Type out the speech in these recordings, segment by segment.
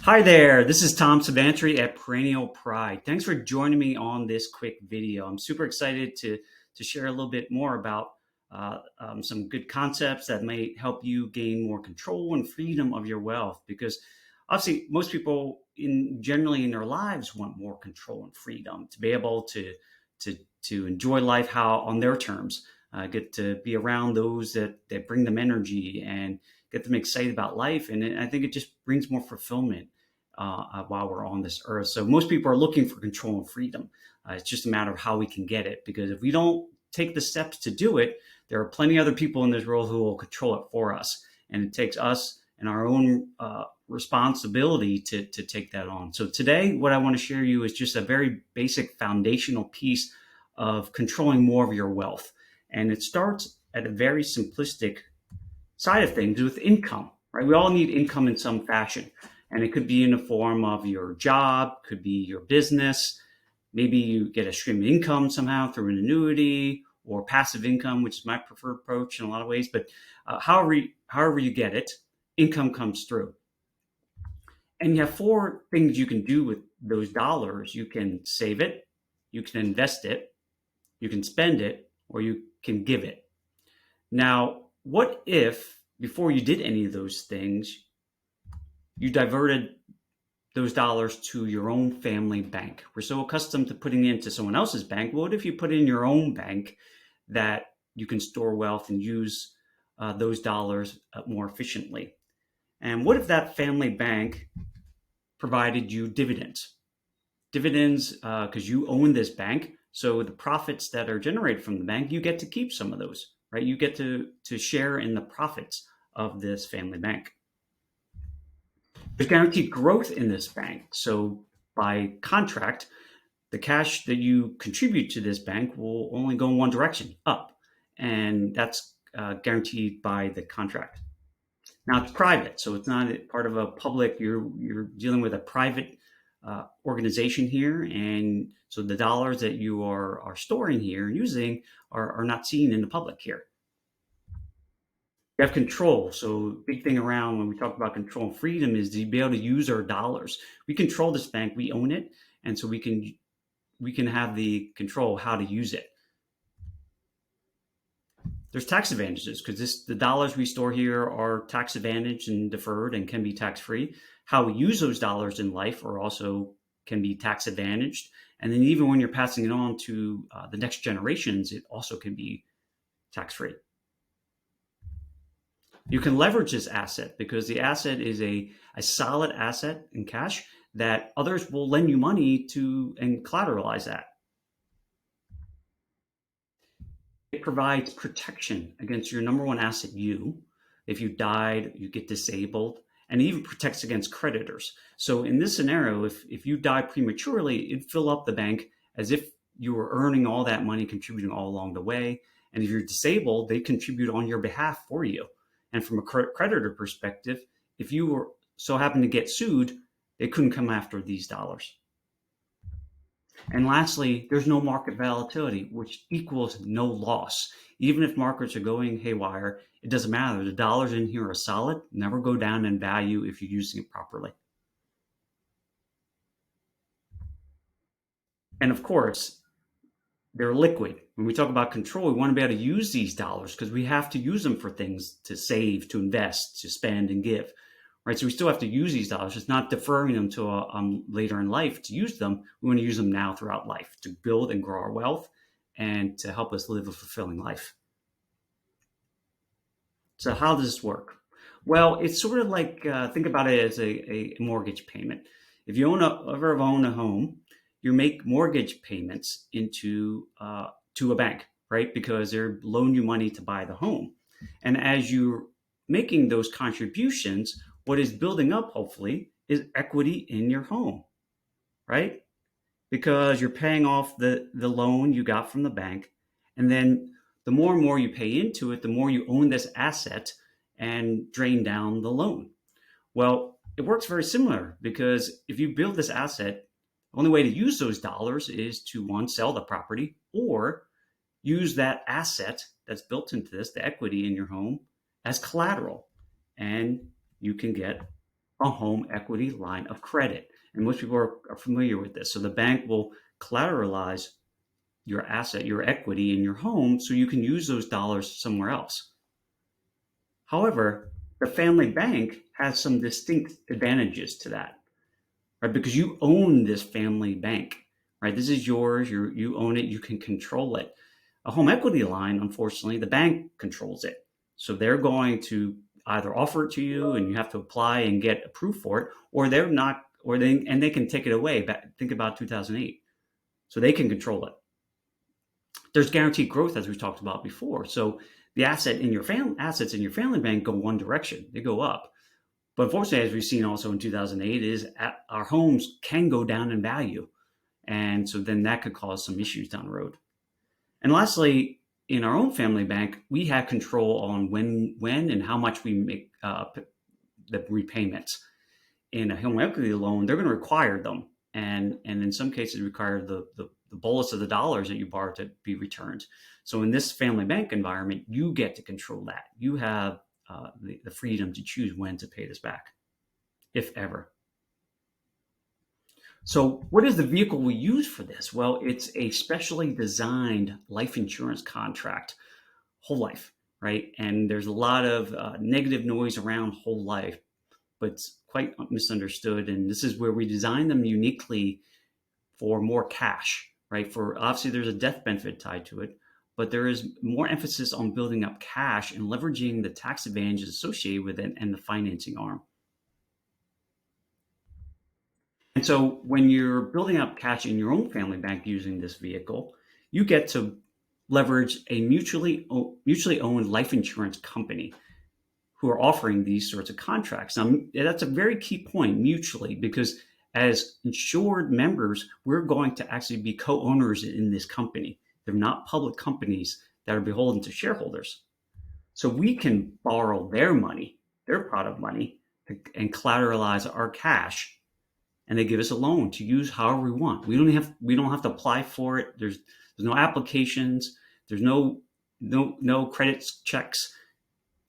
Hi there, this is Tom Suvansri at Perennial Pride. Thanks for joining me on this quick video. I'm super excited to share a little bit more about some good concepts that may help you gain more control and freedom of your wealth, because obviously most people generally in their lives want more control and freedom to be able to, to enjoy life how on their terms, get to be around those that bring them energy and get them excited about life. And I think it just brings more fulfillment while we're on this earth. So most people are looking for control and freedom. It's just a matter of how we can get it, because if we don't take the steps to do it, there are plenty of other people in this world who will control it for us. And it takes us and our own responsibility to take that on. So today, what I want to share you is just a very basic foundational piece of controlling more of your wealth. And it starts at a very simplistic side of things with income, right? We all need income in some fashion. And it could be in the form of your job, could be your business. Maybe you get a stream of income somehow through an annuity or passive income, which is my preferred approach in a lot of ways. But however you get it, income comes through. And you have four things you can do with those dollars. You can save it, you can invest it, you can spend it, or you can give it. Now, what if before you did any of those things, you diverted those dollars to your own family bank? We're so accustomed to putting it into someone else's bank. What if you put it in your own bank that you can store wealth and use those dollars more efficiently? And what if that family bank provided you dividends? Dividends, because you own this bank. So the profits that are generated from the bank, you get to keep some of those, right? You get to share in the profits of this family bank. There's guaranteed growth in this bank. So by contract, the cash that you contribute to this bank will only go in one direction, up. And that's guaranteed by the contract. Now it's private, so it's not part of a public. You're dealing with a private organization here, and so the dollars that you are storing here and using are not seen in the public here. You have control. So big thing around when we talk about control and freedom is to be able to use our dollars. We control this bank, we own it, and so we can have the control how to use it. There's tax advantages because the dollars we store here are tax advantaged and deferred and can be tax free. How we use those dollars in life are also can be tax advantaged. And then even when you're passing it on to the next generations, it also can be tax free. You can leverage this asset because the asset is a solid asset in cash that others will lend you money to and collateralize that. It provides protection against your number one asset, you. If you died, you get disabled, and it even protects against creditors. So in this scenario, if you die prematurely, it'd fill up the bank as if you were earning all that money, contributing all along the way. And if you're disabled, they contribute on your behalf for you. And from a creditor perspective, if you were so happen to get sued, they couldn't come after these dollars. And lastly, there's no market volatility, which equals no loss. Even if markets are going haywire, it doesn't matter. The dollars in here are solid, never go down in value if you're using it properly. And of course, they're liquid. When we talk about control, we want to be able to use these dollars because we have to use them for things to save, to invest, to spend and give, right? So we still have to use these dollars. It's not deferring them to later in life to use them. We want to use them now throughout life to build and grow our wealth and to help us live a fulfilling life. So how does this work? Well, it's sort of like, think about it as a mortgage payment. If you ever own a home, you make mortgage payments into to a bank, right? Because they're loaning you money to buy the home. And as you're making those contributions, what is building up, hopefully, is equity in your home, right? Because you're paying off the loan you got from the bank. And then the more and more you pay into it, the more you own this asset and drain down the loan. Well, it works very similar because if you build this asset, the only way to use those dollars is to, one, sell the property or use that asset that's built into this, the equity in your home, as collateral. And you can get a home equity line of credit. And most people are familiar with this. So the bank will collateralize your asset, your equity in your home, so you can use those dollars somewhere else. However, the family bank has some distinct advantages to that, right? Because you own this family bank, right? This is yours. You own it. You can control it. A home equity line, unfortunately, the bank controls it. So they're going to either offer it to you and you have to apply and get approved for it, or they're not, and they can take it away. Think about 2008. So they can control it. There's guaranteed growth, as we talked about before. So the assets in your family bank go one direction; they go up. But unfortunately, as we've seen also in 2008, is our homes can go down in value, and so then that could cause some issues down the road. And lastly, in our own family bank, we have control on when and how much we make the repayments. In a home equity loan, they're going to require them, and in some cases require the bolus of the dollars that you borrow to be returned. So in this family bank environment, you get to control that. You have the freedom to choose when to pay this back, if ever. So what is the vehicle we use for this? Well, it's a specially designed life insurance contract, whole life, right? And there's a lot of negative noise around whole life, but it's quite misunderstood. And this is where we design them uniquely for more cash, right? For obviously there's a death benefit tied to it, but there is more emphasis on building up cash and leveraging the tax advantages associated with it and the financing arm. And so when you're building up cash in your own family bank using this vehicle, you get to leverage a mutually owned life insurance company who are offering these sorts of contracts. Now, that's a very key point, mutually, because as insured members, we're going to actually be co-owners in this company. They're not public companies that are beholden to shareholders. So we can borrow their money, their pot of money, and collateralize our cash, and they give us a loan to use however we want. We don't have to apply for it. There's no applications. There's no credit checks.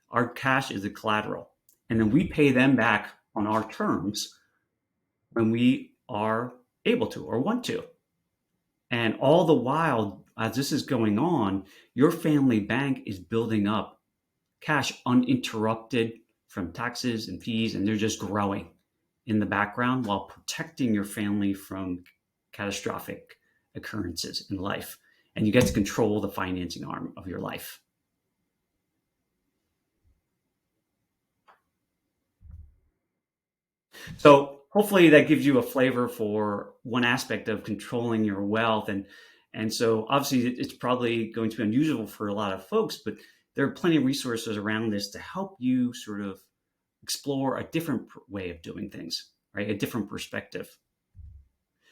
Our cash is the collateral, and then we pay them back on our terms when we are able to or want to. And all the while, as this is going on, your family bank is building up cash uninterrupted from taxes and fees, and they're just growing in the background while protecting your family from catastrophic occurrences in life. And you get to control the financing arm of your life. So hopefully that gives you a flavor for one aspect of controlling your wealth. And so obviously it's probably going to be unusual for a lot of folks, but there are plenty of resources around this to help you sort of explore a different way of doing things, right? A different perspective.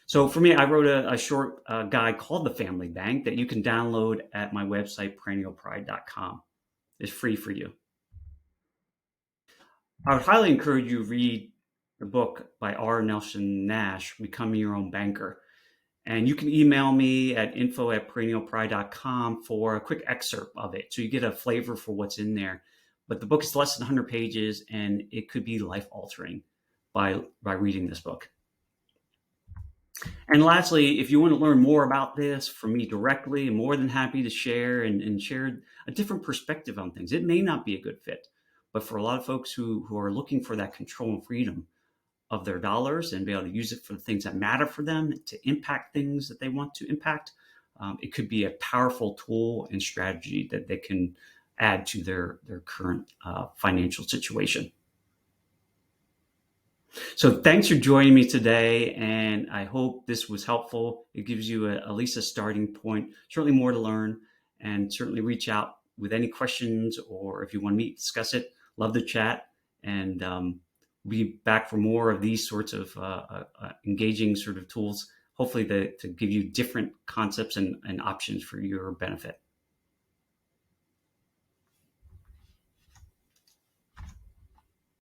So for me, I wrote a short guide called The Family Bank that you can download at my website, perennialpride.com. It's free for you. I would highly encourage you to read the book by R. Nelson Nash, Becoming Your Own Banker. And you can email me at info@perennialpride.com for a quick excerpt of it, so you get a flavor for what's in there. But the book is less than 100 pages, and it could be life-altering by reading this book. And lastly, if you want to learn more about this from me directly, I'm more than happy to share and share a different perspective on things. It may not be a good fit, but for a lot of folks who are looking for that control and freedom of their dollars and be able to use it for the things that matter for them to impact things that they want to impact, it could be a powerful tool and strategy that they can add to their current financial situation. So thanks for joining me today, and I hope this was helpful. It gives you at least a starting point, certainly more to learn, and certainly reach out with any questions, or if you want to meet, discuss it. Love to chat, and be back for more of these sorts of engaging sort of tools, hopefully to give you different concepts and options for your benefit.